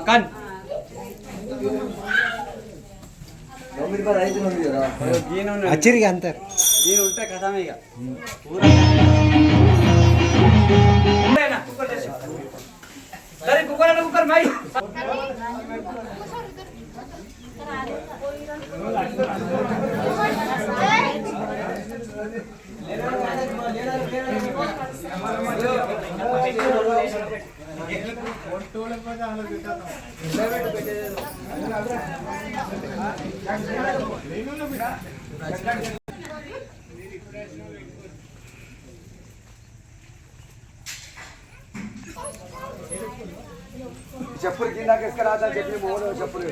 kan అచ్చిరి అంటారు నేను ఉంటే కథమే ఇక కుక్కర్ కుక్కర్ మై చెప్పులు కిందకి ఎక్కరాదా చెప్పి మోడో చెప్పులు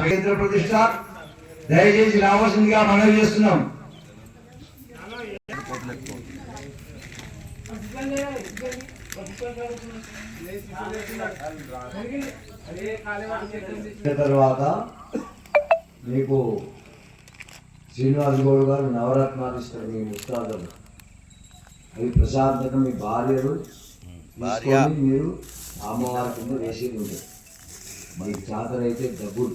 కేంద్ర ప్రతిష్ట దయచేసి రావాల్సిందిగా మనవి చేస్తున్నాం. తర్వాత మీకు శ్రీనివాస్ గౌడ్ గారు నవరత్నాలు ఇస్తారు మీ ముస్తాదులు. అవి ప్రశాంతంగా మీ భార్యలు మీరు అమ్మవారి కింద వేసేది ఉంటుంది. మీకు చేతనైతే డబ్బులు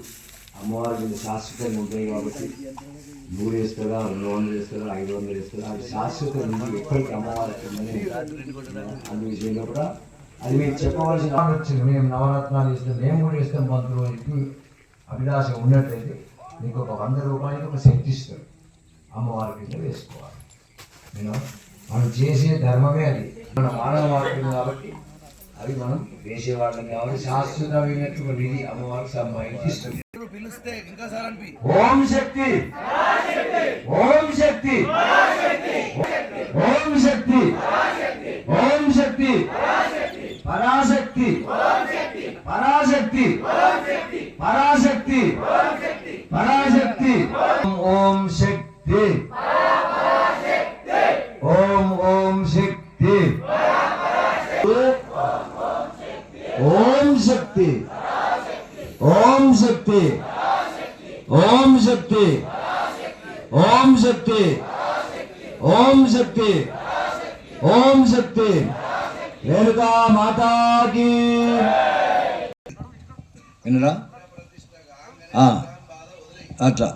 అమ్మవారి కింద శాశ్వతంగా ఉంటాయి కాబట్టి 100 వేస్తారా 200 వేస్తారా 500 వేస్తారా అది శాశ్వతంగా ఎప్పటికీ అమ్మవారి కిందనే అన్ని విషయంలో కూడా అది మీకు చెప్పవలసిన వచ్చింది. మేము నవరత్నాలు ఇస్తాం, మేము కూడా ఇస్తాం. మంత్రులు ఎక్కువ అభిలాష ఉన్నట్లయితే మీకు ఒక 100 రూపాయలు ఒక శక్తి ఇస్తారు, అమ్మవారి కింద వేసుకోవాలి. నేను మనం చేసే ధర్మమే అది, మన మానవ మార్గం కాబట్టి అవి మనం వేసేవాళ్ళం కాబట్టి శాశ్వతమైనటువంటి విధి అమ్మవారికి సంబంధించి. ఓం శక్తి ఓం శక్తి ఓం శక్తి ఓం శక్తి పరాశక్తి పరాశక్తి పరాశక్తి పరాశక్తి ఓం శక్తి ఓం ఓం శక్తి ఓం శక్తి ఓం శక్తి ఓం శక్తి ఓం శక్తి ఓం శక్తి ఓం శక్తి రేణుకా మాతాకి. వినరా అట్లా